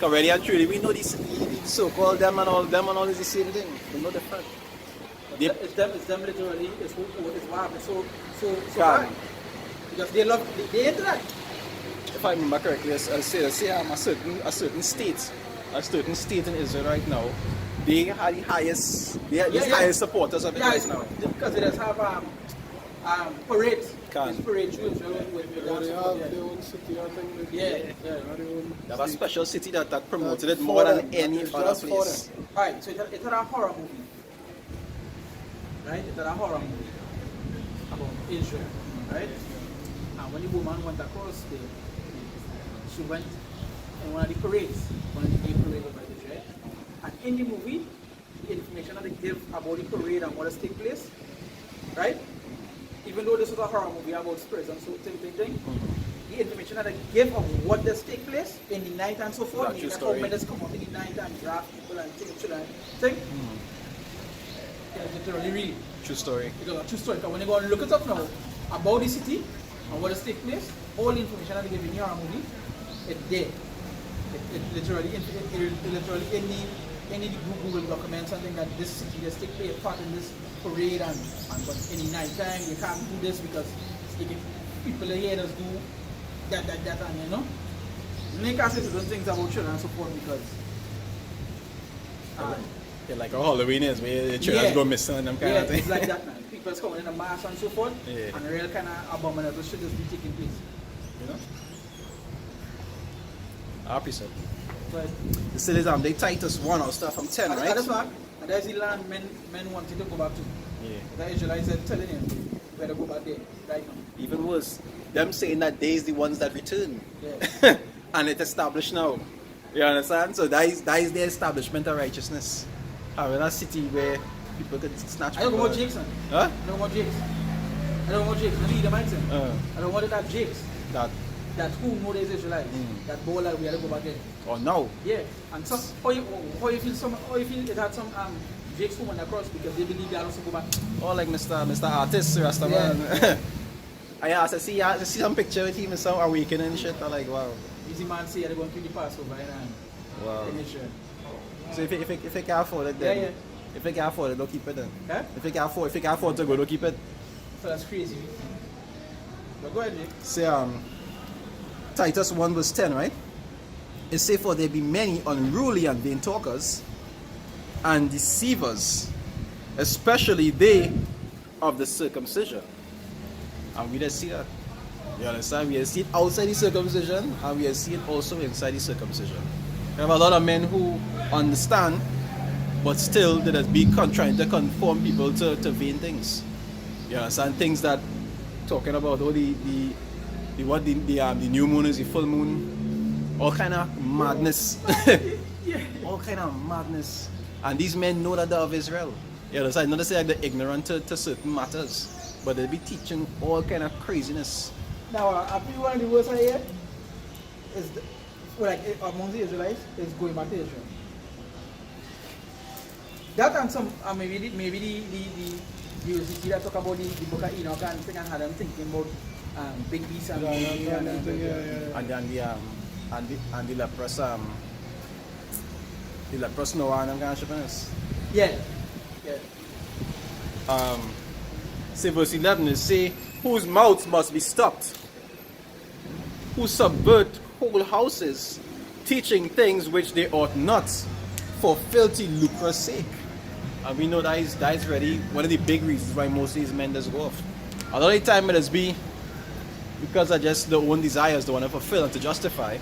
Already and truly, we know these so-called them and all is the same thing. They're no different. It's them literally. It's what happens so Calm. bad. Because they interact. If I remember correctly, I say a certain state in Israel right now, they are the highest supporters of it right now. Because they just have parades. Can. This parade shows with They have their own city, I think. They have a special city that promoted it more than any other place. Alright, so it's a horror movie. Right? It's a horror movie about Israel. Right? And when the woman went across there, she went in one of the parades, one of the gay parades of Israel. And in the movie, the information that they give about the parade and what has taken place, right? Even though this was a horror movie about spirits and so thing, the information that they give of what does take place in the night and so forth, and how men come out in the night and draft people and thing. It's literally real. True story. It's a true story. Because when you go and look it up now about the city and what does take place, all the information that they give in the horror movie, it's there. It literally any Google documents something that this city just take part in this parade and but in the night time you can't do this because people here just do that and you know. You can't say certain things about children and so forth because yeah, like a Halloween is where the children go missing and them kind of thing. It's like that, man. People's coming in a mass and so forth, Yeah. and real kind of abominable shit just be taking place. You know? Opposite. But The cities they Titus 1 or stuff from 10, right? that's not. And there's the land men wanted to go back to. Yeah. The Israelites are telling him, you better go back there right now. Even worse, them saying that they is the ones that return. Yeah. And it's established now. You understand? So that is the establishment of righteousness. Having a city where people could snatch I don't people. want Jakes, man. Huh? I don't want Jakes. I don't want Jakes. I need the mindset. I don't want that Jakes. That who know there's Israelites. That ball that we had to go back there. Or no. Yeah. And so how you feel it had some Jakes who went across because they believe they also go back. Or like Mr. Artist, Rastaman. Yeah. I see some picture with him and some awakening and shit. I'm like, wow. Easy man say they're going to the Passover and Wow. in Israel. So if you can afford it, then Yeah. if you can afford it, don't keep it then. Huh? If you can afford to go, don't keep it. So that's crazy. But go ahead, Jake. Say Titus 1 verse 10, right? It say, for there be many unruly and vain talkers and deceivers, especially they of the circumcision. And we just see that. You understand? We see it outside the circumcision and we see it also inside the circumcision. We have a lot of men who understand, but still they just be trying to conform people to vain things. You understand? Things that talking about the new moon is the full moon, all kind of madness. All kind of madness. And these men know that they're of Israel. You understand? Not to say like they're ignorant to certain matters, but they be teaching all kind of craziness. Now, I feel one of the worst I hear is among the Israelites is going back to Israel. That and some maybe the university that talk about the book of Enoch and thing and had them thinking about big beasts and the leprous Noah and them kind of shit. Yeah. Say verse 11 is say, whose mouths must be stopped, who subvert whole houses, teaching things which they ought not, for filthy lucre's sake. And we know that is really one of the big reasons why most of these men just go off. A lot of the time it is because of just their own desires they want to fulfill and to justify.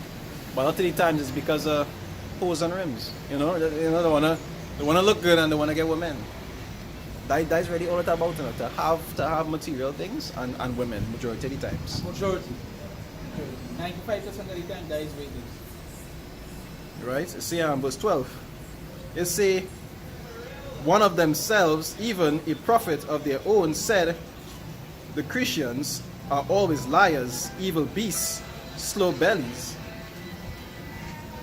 But a lot of the times it's because of hose and rims. They want to look good and they want to get women. That is really all it's about, to have material things and women majority of the times. Majority. 95% of the time that is way this. Right? See verse 12. It say, one of themselves, even a prophet of their own, said, the Christians are always liars, evil beasts, slow bellies.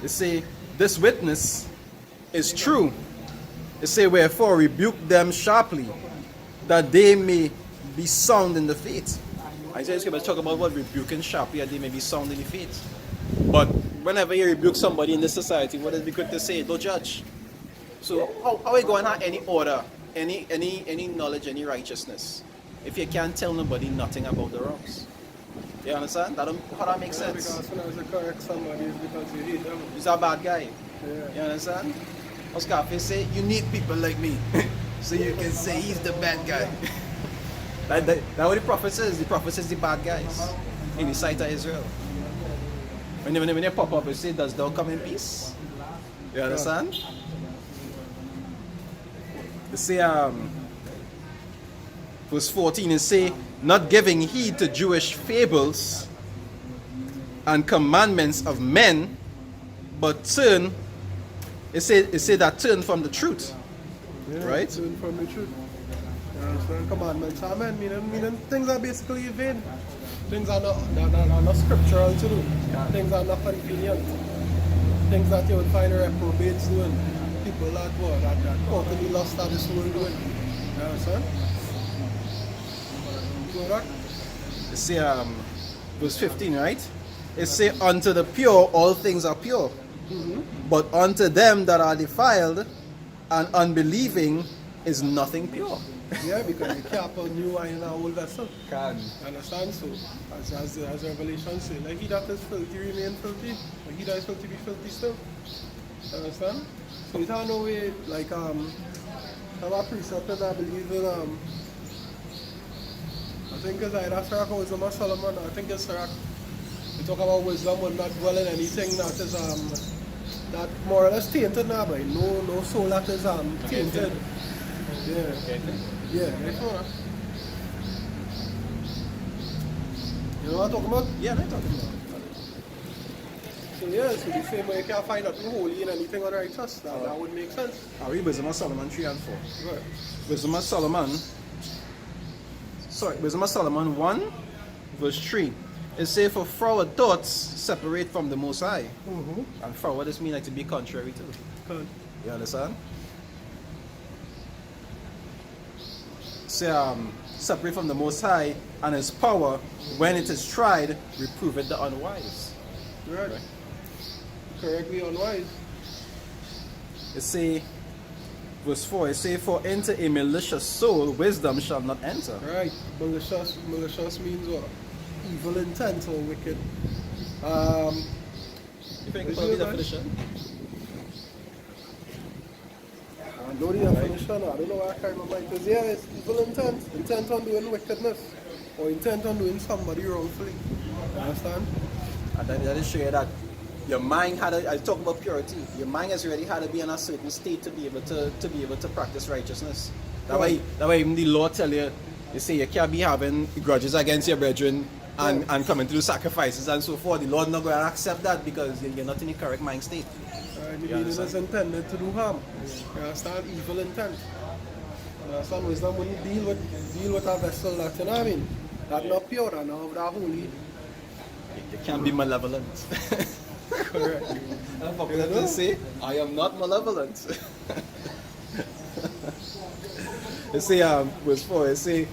They say, this witness is true. They say, wherefore rebuke them sharply, that they may be sound in the faith. Isaiah is going to talk about what rebuking sharply, that they may be sound in the faith. But whenever you rebuke somebody in this society, what is it good to say? Don't judge. So how are you going to have any order, any knowledge, any righteousness, if you can't tell nobody nothing about the wrongs? You understand? How that makes sense? Because when I was to correct somebody, it's because you hate them. He's a bad guy. Yeah. You understand? Oscar say, you need people like me, so you can say he's the bad guy. That's what the prophet says. The prophet says the bad guys in the sight of Israel. When they pop up, you say, does thou come in peace? You understand? You say, verse 14, it say, not giving heed to Jewish fables and commandments of men, but turn, it say that turn from the truth. Yeah, Right? turn from the truth. You understand? Commandments, amen. Meaning things are basically vain. Things are not scriptural to do. Things are not convenient. Things that you would find reprobates doing. People that totally lost at this world doing. You understand? So that, It say, verse 15, right? It say, unto the pure all things are pure, but unto them that are defiled and unbelieving is nothing pure. yeah, because you can't put new wine in an old vessel. Can. Understand? So, as Revelation says, like he that is filthy remain filthy, like he that is filthy be filthy still. Understand? So it's no way, like, have a precept that I believe in, I think it's either Sirach or Wisdom of Solomon. I think it's Sirach. We talk about wisdom will not dwell in anything that is, that more or less tainted now, but no soul that is, tainted. Yeah. Yeah, right now. You know what I'm talking about? Yeah, they're talking about. So yeah, so the same way you can't find nothing holy in anything unrighteous, that would make sense. I read Wisdom of Solomon 3 and 4. Right. Wisdom of Solomon, Wisdom of Solomon 1, verse 3. It says, for forward thoughts separate from the Most High. And forward this means like to be contrary to. Good. You understand? Say, separate from the Most High and His power, when it is tried, reproveth the unwise. Right. Correctly unwise. It say, verse 4, it say, for into a malicious soul wisdom shall not enter. Right. Malicious means what? Evil intent or wicked. You think Is it's the it right? definition? I know the definition, I don't know what I can't remember. Because yeah, it's evil intent on doing wickedness, or intent on doing somebody wrongfully. You understand? And that is show you that your mind had I talk about purity. Your mind has already had to be in a certain state to be able to practice righteousness. That way even the Lord tell you, they say you can't be having grudges against your brethren and coming to do sacrifices and so forth. The Lord not going to accept that because you're not in the correct mind state. The meaning is intended to do harm. You understand? Evil intent. You understand? Wisdom wouldn't deal with a vessel that, you know what I mean? That not pure and not that holy. You can't be malevolent. Correct. I'm popular to say, I am not malevolent. It say, verse 4, it say,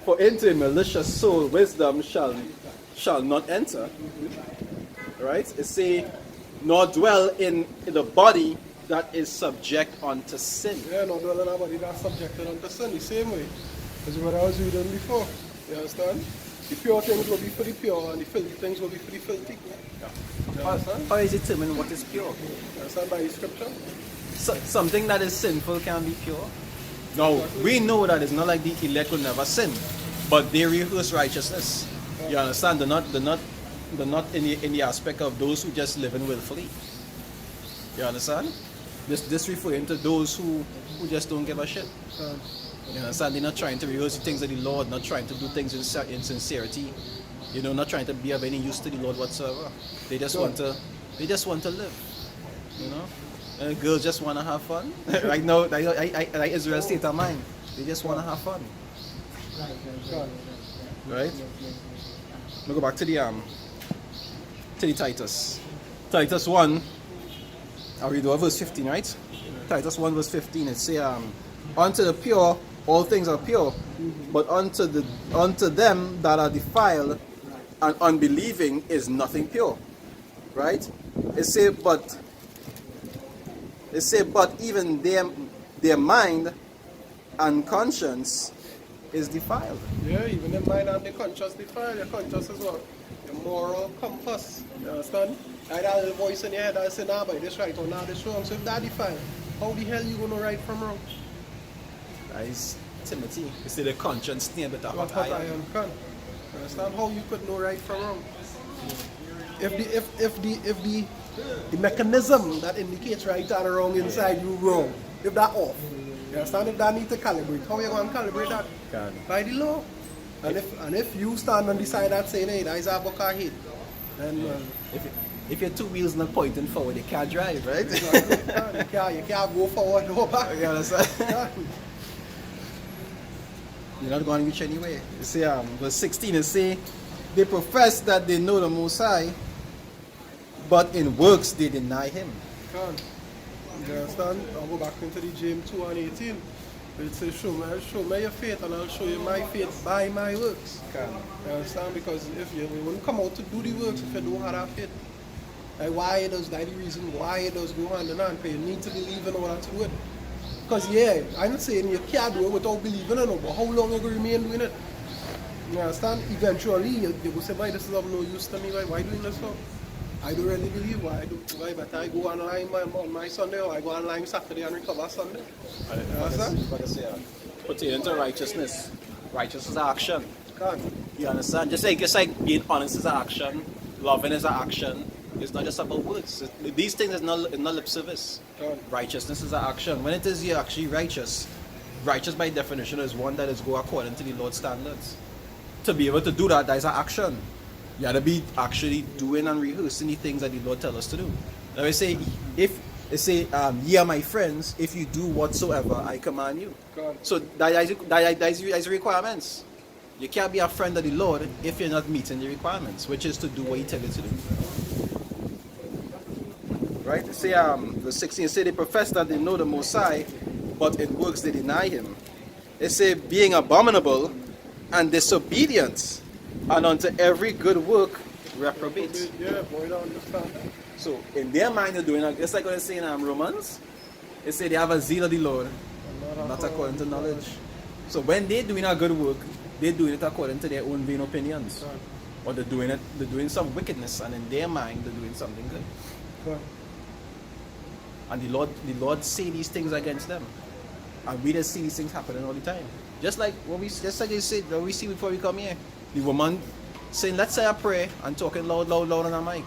for into a malicious soul wisdom shall not enter. Right? It say, nor dwell in the body that is subject unto sin. Yeah, not dwell in a body that's subjected unto sin the same way. As what I was reading before. You understand? The pure things will be for the pure and the filthy things will be for the filthy. You understand? How is it determined what is pure? You understand by the scripture? Something that is sinful can be pure. Now, we know that it's not like the elect will never sin, but they rehearse righteousness. You understand? They're not in the aspect of those who just live in willfully. You understand? This referring to those who just don't give a shit. You understand? They're not trying to rehearse the things of the Lord, not trying to do things in sincerity. You know, not trying to be of any use to the Lord whatsoever. They just want to live. You know? And girls just want to have fun. Right now, like Israel's state of mind. They just want to have fun. Right? We'll go back to the Titus. Titus 1, I'll read over verse 15, right? Titus 1 verse 15, it say, unto the pure all things are pure, but unto them that are defiled and unbelieving is nothing pure. right? It say, but even their mind and conscience is defiled. Yeah, even the mind and the conscience defile. Your conscience is what? Your moral compass. You understand? Like that little voice in your head that say, nah, but this right or nah, this wrong. So if that defile, how the hell you gonna right from wrong? That is Timothy. You see the conscience stand with a What hot hot iron. iron can. You understand how you could know right from wrong? If the mechanism that indicates right and wrong inside you wrong, if that off, you understand? If that need to calibrate, how you going to calibrate that? Can. By the law. And if you stand on the side that saying, hey, that is a book I hate, then If your two wheels not pointing forward, you can't drive, right? you can't go forward, no back. You understand? You're not going to reach anywhere. You see, verse 16 is say, they profess that they know the Most High, but in works they deny Him. Can't. You understand? I'll go back into the James 2 and 18. It says, show me your faith and I'll show you my faith by my works. You understand? Because if you wouldn't come out to do the works if you don't have that faith. Like why it does, that's the reason why it does go hand in hand. But you need to believe in order to do it. Because yeah, I'm not saying you can't do it without believing in it, but how long you going to remain doing it? You understand? Eventually, you will say, why this is of no use to me, why doing this for? I don't really believe why, but I go online on my Sunday or I go online Saturday and recover Sunday. You understand? Pertaining to righteousness. Righteousness is an action. Can't. You understand? Just like being honest is an action, loving is an action. It's not just about words. These things is not lip service. Can't. Righteousness is an action. When it is you're actually righteous by definition is one that is go according to the Lord's standards. To be able to do that, is an action. You have to be actually doing and rehearsing the things that the Lord tells us to do. Now we say, ye are my friends, if you do whatsoever I command you. Can't. So that is requirements. You can't be a friend of the Lord if you're not meeting the requirements, which is to do what He tells you to do. Right? They say, verse 16 say they profess that they know the Most High, but in works they deny Him. They say being abominable and disobedient, and unto every good work reprobate. Yeah, boy, don't understand that. So in their mind they're doing just like what they say in Romans. They say they have a zeal of the Lord, not according to knowledge. So when they're doing a good work, they're doing it according to their own vain opinions. Or they're doing some wickedness, and in their mind they're doing something good. Can't. And the Lord say these things against them. And we just see these things happening all the time. Just like they said, what we see before we come here. The woman saying, let's say a prayer and talking loud on a mic.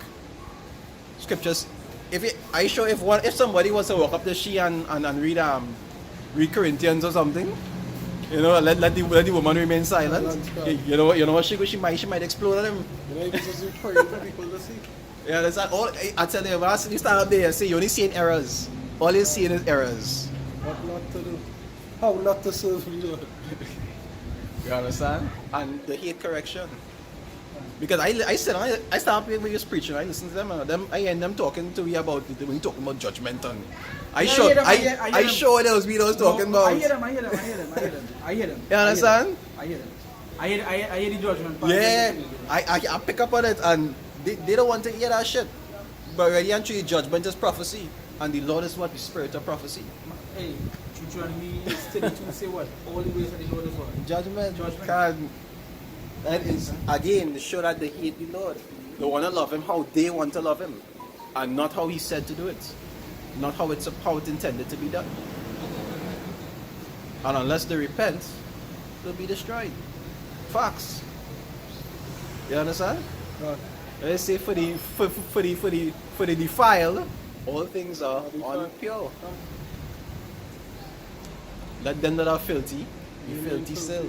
Scriptures. If somebody was to walk up to she and read Corinthians or something, let the woman remain silent. You know what she might explode at him. You know, it's just praying for people to see. Yeah, that's all. I tell you, when you stand up there and say you're only seeing errors. All you're seeing is errors. What not to do. How not to serve the Lord. You understand? And they hate correction. Because I stand up here when you're preaching, I listen to them, I hear them talking to me about it, when you're talking about judgment and I sure there was videos talking about. I hear them. You understand? I hear the judgment. Yeah, I pick up on it and they don't want to hear that shit. But really and truly, judgment is prophecy. And the Lord is what? The spirit of prophecy. Hey, Deuteronomy 32 say what? All the ways of the Lord is what? Judgment. That is, again, to show that they hate the Lord. They want to love Him how they want to love Him. And not how He said to do it. Not how it's intended to be done. And unless they repent, they'll be destroyed. Facts. You understand? They say for the defiled, all things are unpure. Let them that are filthy be filthy still.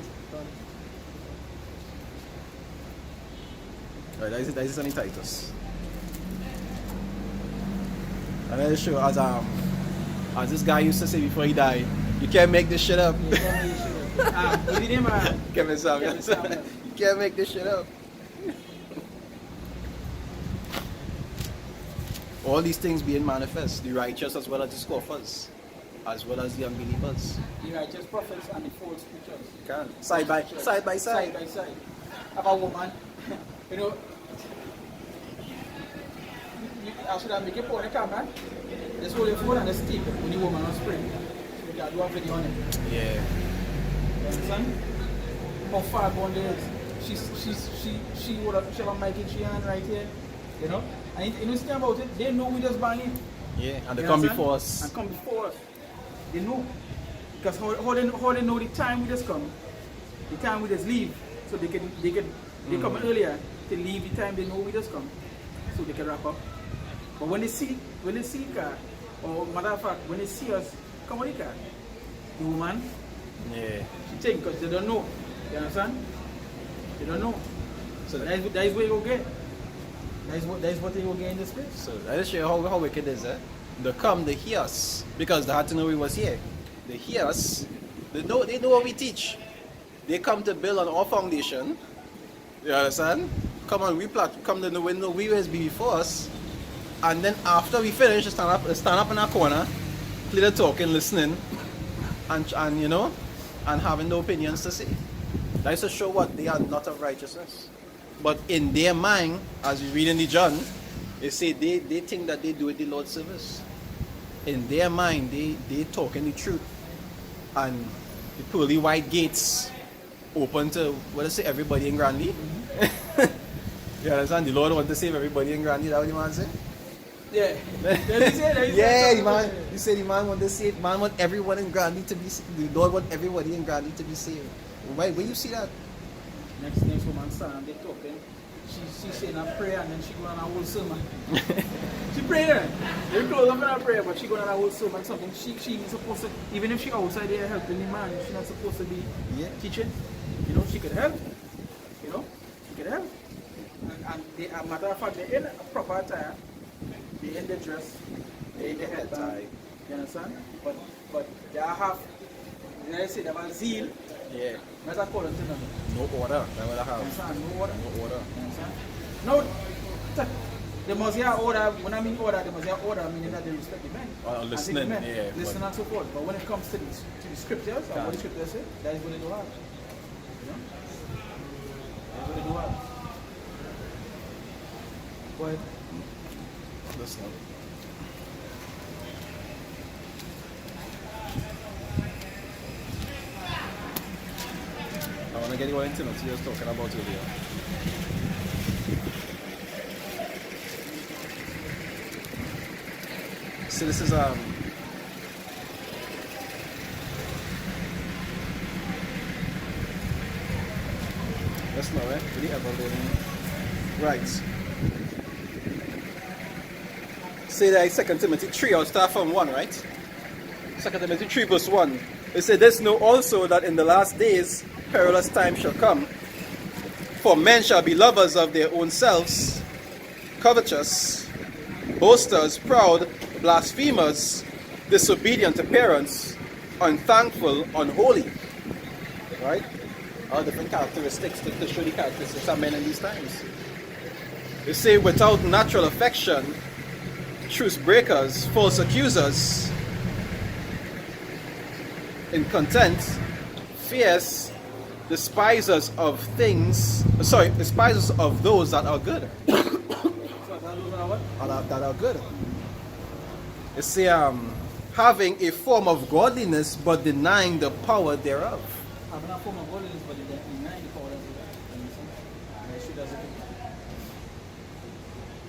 Right, that is only Titus. And I'll show as this guy used to say before he died, you can't make this shit up. What's the name? Gms.S.O.T.E. You can't make this shit up. All these things being manifest, the righteous as well as the scoffers, as well as the unbelievers. The righteous prophets and the false preachers. Can side by side. Side by side. Have a woman, I should have make a phone camera. Just hold your phone and just tape it when the woman was spraying. You can do a video on it. Yeah. You understand? How far gone there is. She would have a mic in she hand right here. You know? And you know the thing about it, they know we just bang it. Yeah, and they You come understand? before us. And come before us. They know. Because how they know the time we just come, the time we just leave, so they come earlier to leave the time they know we just come, so they can wrap up. But when they see car, or matter of fact, when they see us come with the car, the woman, Yeah. she think because they don't know. You understand? They don't know. So that is where you go get. That is what they go get in the script. So that is show you how wicked it is, eh? They come, they hear us, because they had to know we was here. They hear us, they know what we teach. They come to build on our foundation. You understand? Come on, come to the window, we always be before us. And then after we finish, stand up in our corner, clear the talking, listening, and you know, and having no opinions to say. That is to show what they are not of righteousness. But in their mind, as you read in the John, they say they think that they do it the Lord's service. In their mind, they talking the truth. And the pearly white gates open to, what I say, everybody in Grandy. You understand? The Lord wants to save everybody in Grandy, that's what the man say? Yeah. Yeah, the man, you say the man want to save, man want everyone in Grandy to be saved. The Lord want everybody in Grandy to be saved. Why, where you see that? Next woman stand and they talking. She saying a prayer and then she go on a whole sermon. She praying there. They close up in her prayer, but she go on a whole sermon. Something she is supposed to, even if she outside there helping the man, she's not supposed to be teaching. You know, she could help. You know, she could help. And they, as a matter of fact, they're in a proper attire. They're in the dress. They're in the head tie. You understand? But they have, I say, they have zeal. Yeah. Not according to them. No order. That's what I have. Understand? No order. No order. Understand? No, they must have order. When I mean order, they must have order, meaning that they respect the men. Listening, men, yeah. Listen and so forth. But when it comes to the scriptures, or what the scriptures say, that is what they do have. You know? That's what they do have. Go ahead. Listen. I want to get you all into what you were talking about earlier. So this is that's not right. Really right. Say that 2 Timothy 3, I'll start from 1, right? 2 Timothy 3 verse 1. It said, "This know also that in the last days perilous times shall come. For men shall be lovers of their own selves, covetous, boasters, proud, blasphemers, disobedient to parents, unthankful, unholy." Right? All different characteristics to show the characteristics of men in these times. They say, "Without natural affection, truce breakers, false accusers, incontent, fierce, despisers of those that are good." That are good. They say, having a form of godliness but denying the power thereof. Having a form of godliness, but denying the power thereof.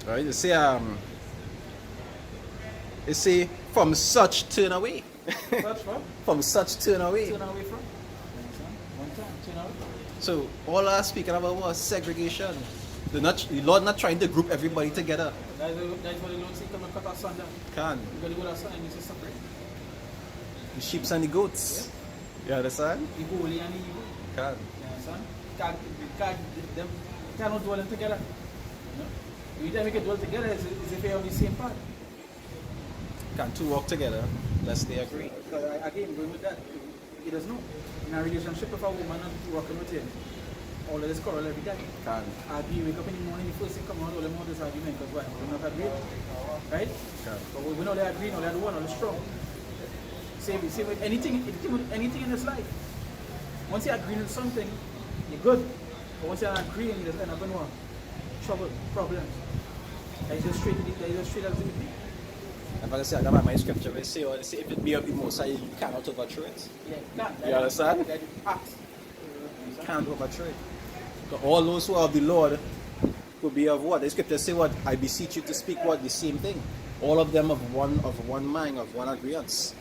Right? They say, from such turn away. From such turn away. Turn away from? One time, turn away. So all I was speaking about was segregation. The Lord not trying to group everybody together. That's what the Lord said, come and cut asunder. Can. Because the word asunder means to separate. The sheep and the goats. You understand? The holy and the evil. Can. You understand? Them cannot dwell together. You know? Every time we can dwell together is if they are on the same path. Can two walk together lest they agree? Because again, going with that, he doesn't know. In a relationship with a woman and working with him, all of this quarrel every day. Can. Argue, wake up in the morning, the first thing come out, all them all this argument, because why? We're not agreeing. Right? Can. But we know they agree, know they are the one, all the strong. Same with anything in this life. Once you agree with something, you're good. But once you're not agreeing, you just end up in what? Trouble, problems. That is just straight as it would be. I'm going to say that my scripture will say, or say if it be of the Most High, you cannot overthrow it. Yeah, You understand? That is act. Can't overthrow it. So all those who are of the Lord will be of what? The scripture say what? I beseech you to speak what? The same thing. All of them of one mind, of one agreement.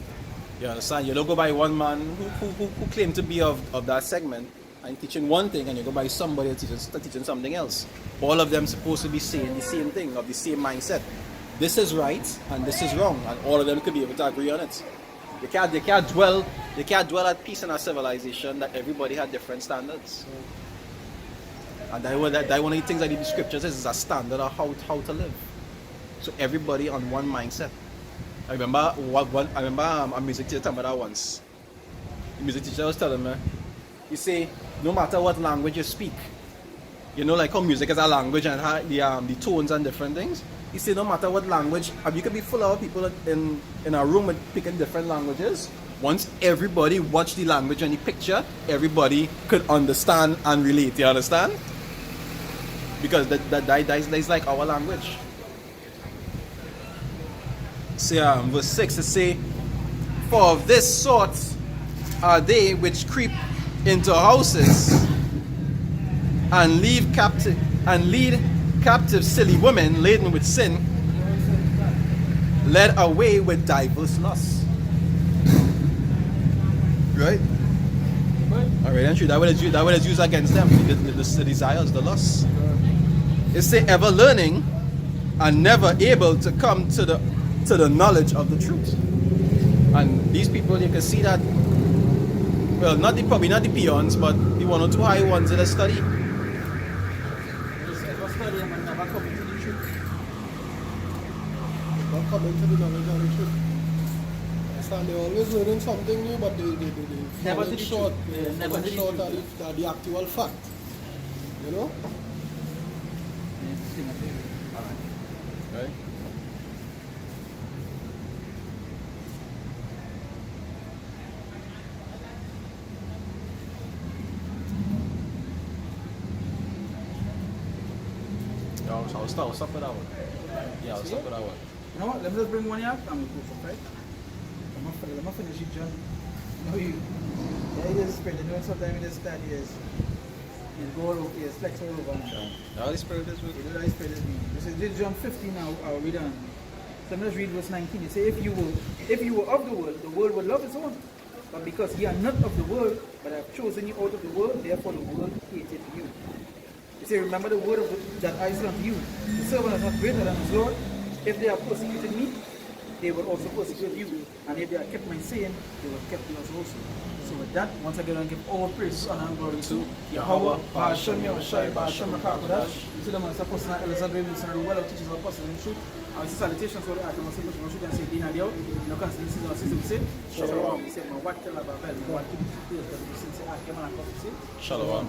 You understand? You don't go by one man who claim to be of that segment and teaching one thing, and you go by somebody else teaching something else. All of them supposed to be saying the same thing, of the same mindset. This is right and this is wrong, and all of them could be able to agree on it. They can't dwell at peace in a civilization that everybody had different standards. And that one of the things that the scriptures is a standard of how to live. So everybody on one mindset. I remember a music teacher told me that once. The music teacher was telling me, he say, no matter what language you speak, you know, like how music is a language and how the tones and different things. He said no matter what language, you could be full of people in a room with picking different languages. Once everybody watch the language and the picture, everybody could understand and relate. You understand? Because that is like our language. See, verse 6 it say, for of this sort are they which creep into houses and lead captive silly women laden with sin, led away with diverse lusts. Right? Alright, and true. That would is used against them, the desires, the lusts. It say ever learning and never able to come to the knowledge of the truth. And these people, you can see that, well, probably not the peons, but the one or two high ones that study. Not coming to the knowledge of the truth. Understand? They're always learning something new, but they Never fall did it short. true. They Never fall did it short true. at the actual fact. You know? Right? I'll stop with that one. Yeah, I'll stop with that one. You know what? Let me just bring one here and we'll go for right. Let me finish it, John. You know you. Yeah, you just spread. You know sometimes you just stand here. You go all over here, flex all over. The Holy Spirit is with You you. know the Holy Spirit is me. This is John 15 now. I'll read on. So let's read verse 19. It says, if you were of the world would love its own. But because ye are not of the world, but I have chosen you out of the world, therefore the world hated you. He said, remember the word that I said unto you, the servant is not greater than his Lord. If they have persecuted me, they will also persecute you. And if they have kept my saying, they will keep yours also. So with that, once again, I give all praise, honor, and glory to Yahweh, Ba'ashem Yahushai, Ba'ashem Rakakadash. You see them as apostles and elders and great and well of teachers and apostles in truth. And we say salutations for the art of our simple worship and say, Dina Dio, no cancer, this is our sister, we say, Shalom. We say, my what tell about bell, my what to be clear, because we say, I came and I come to say, Shalom.